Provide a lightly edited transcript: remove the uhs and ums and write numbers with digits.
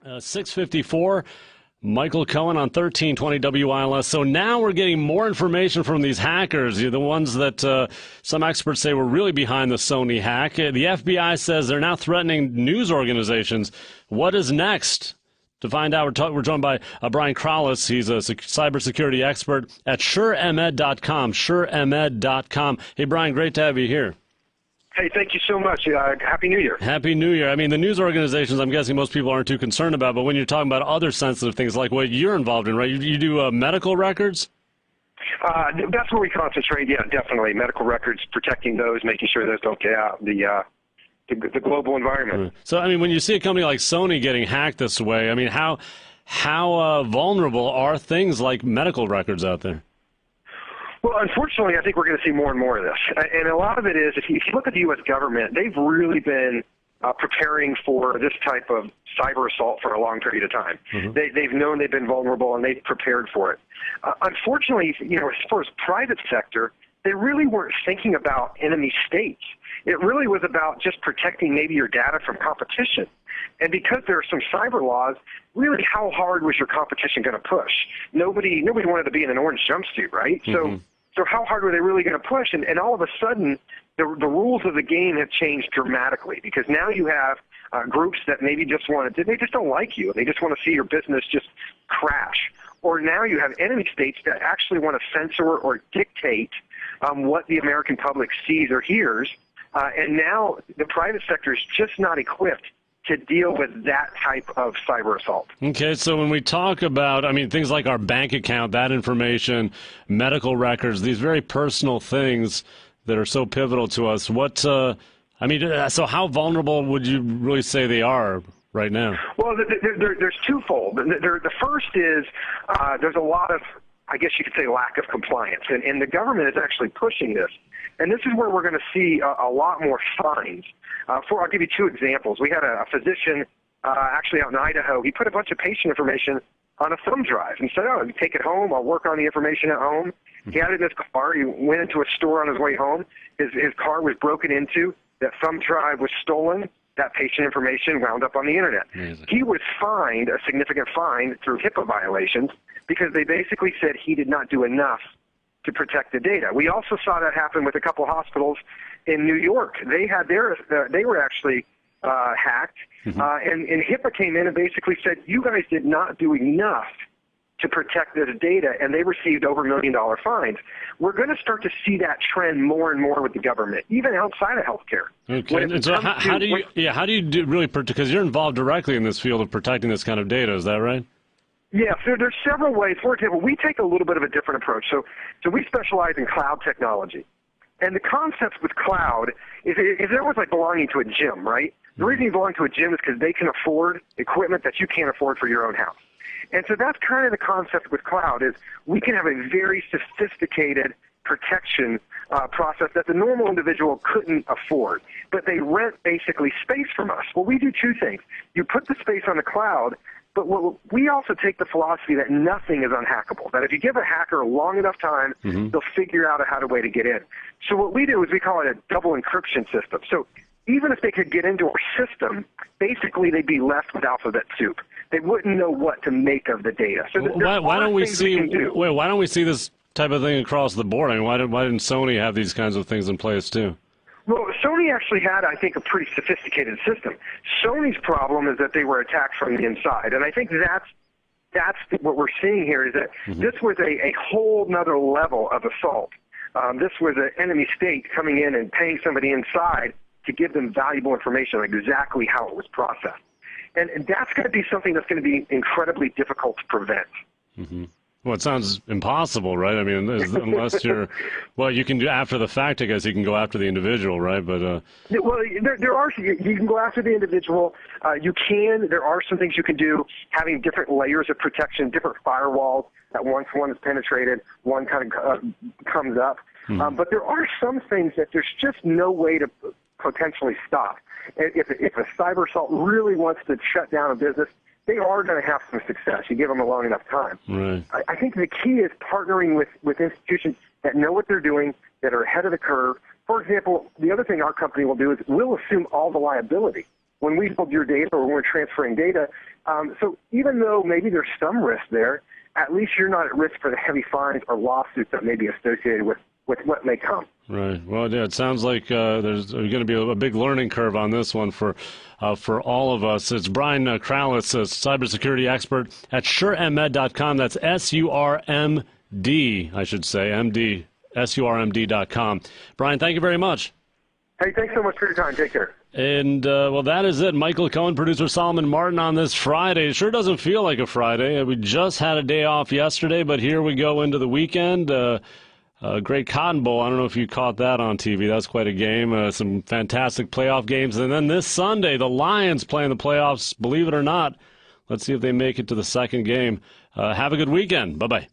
6:54. Michael Cohen on 1320 WILS. So now we're getting more information from these hackers, the ones that some experts say were really behind the Sony hack. The FBI says they're now threatening news organizations. What is next? To find out, we're joined by Brian Krallis. He's a cybersecurity expert at SurMD.com. SurMD.com. Hey, Brian, great to have you here. Hey, thank you so much. Happy New Year. Happy New Year. I mean, the news organizations, I'm guessing most people aren't too concerned about, but when you're talking about other sensitive things like what you're involved in, right? You do medical records? That's where we concentrate, yeah, definitely. Medical records, protecting those, making sure those don't get out the global environment. So, I mean, when you see a company like Sony getting hacked this way, I mean, how vulnerable are things like medical records out there? Well, unfortunately, I think we're going to see more and more of this. And a lot of it is, if you look at the U.S. government, they've really been preparing for this type of cyber assault for a long period of time. Mm-hmm. They've known they've been vulnerable, and they've prepared for it. Unfortunately, as far as private sector, they really weren't thinking about enemy states. It really was about just protecting maybe your data from competition. And because there are some cyber laws, really how hard was your competition going to push? Nobody wanted to be in an orange jumpsuit, right? Mm-hmm. So how hard were they really going to push? And all of a sudden, the rules of the game have changed dramatically, because now you have groups that maybe they just don't like you. They just want to see your business just crash. Or now you have enemy states that actually want to censor or dictate what the American public sees or hears. And now the private sector is just not equipped to deal with that type of cyber assault. Okay, so when we talk about, I mean, things like our bank account, that information, medical records, these very personal things that are so pivotal to us, so how vulnerable would you really say they are right now? Well, there's twofold. The first is there's a lot of, I guess you could say, lack of compliance, and the government is actually pushing this. And this is where we're going to see a lot more fines. I'll give you two examples. We had a physician actually out in Idaho. He put a bunch of patient information on a thumb drive and said, you take it home. I'll work on the information at home. Mm-hmm. He had it in his car. He went into a store on his way home. His car was broken into. That thumb drive was stolen. That patient information wound up on the Internet. Amazing. He was fined a significant fine through HIPAA violations because they basically said he did not do enough to protect the data. We also saw that happen with a couple hospitals in New York. They had they were actually hacked, mm-hmm. And HIPAA came in and basically said, you guys did not do enough to protect this data, and they received over $1 million fines. We're going to start to see that trend more and more with the government, even outside of healthcare. Okay. And so how do you do really, because you're involved directly in this field of protecting this kind of data, is that right? Yeah, so there's several ways. For example, we take a little bit of a different approach. So we specialize in cloud technology. And the concept with cloud is almost like belonging to a gym, right? The reason you belong to a gym is because they can afford equipment that you can't afford for your own house. And so that's kind of the concept with cloud, is we can have a very sophisticated protection process that the normal individual couldn't afford. But they rent basically space from us. Well, we do two things. You put the space on the cloud, but we also take the philosophy that nothing is unhackable, that if you give a hacker a long enough time, mm-hmm. they'll figure out a way to get in. So what we do is we call it a double encryption system. So even if they could get into our system, basically they'd be left with alphabet soup. They wouldn't know what to make of the data. So why don't we see this type of thing across the board? I mean, why didn't Sony have these kinds of things in place too? Well, Sony actually had, I think, a pretty sophisticated system. Sony's problem is that they were attacked from the inside, and I think that's what we're seeing here, is that mm-hmm. this was a whole nother level of assault. This was an enemy state coming in and paying somebody inside to give them valuable information on exactly how it was processed. And that's going to be something that's going to be incredibly difficult to prevent. Mm-hmm. Well, it sounds impossible, right? I mean, unless you can do after the fact, I guess you can go after the individual, right? But well, you can go after the individual. There are some things you can do, having different layers of protection, different firewalls, that once one is penetrated, one kind of comes up. Mm-hmm. But there are some things that there's just no way to potentially stop. If a cyber assault really wants to shut down a business, they are going to have some success. You give them a long enough time. Right. I think the key is partnering with institutions that know what they're doing, that are ahead of the curve. For example, the other thing our company will do is we'll assume all the liability. when we hold your data or when we're transferring data. So even though maybe there's some risk there, at least you're not at risk for the heavy fines or lawsuits that may be associated with what may come. Right. Well, yeah, it sounds like there's going to be a big learning curve on this one for all of us. It's Brian Krallis, a cybersecurity expert at SurMD.com. That's SurMD, I should say, MD, SurMD.com. Brian, thank you very much. Hey, thanks so much for your time. Take care. And, well, that is it. Michael Cohen, producer Solomon Martin on this Friday. It sure doesn't feel like a Friday. We just had a day off yesterday, but here we go into the weekend. Great Cotton Bowl. I don't know if you caught that on TV. That's quite a game. Some fantastic playoff games. And then this Sunday, the Lions play in the playoffs. Believe it or not, let's see if they make it to the second game. Have a good weekend. Bye-bye.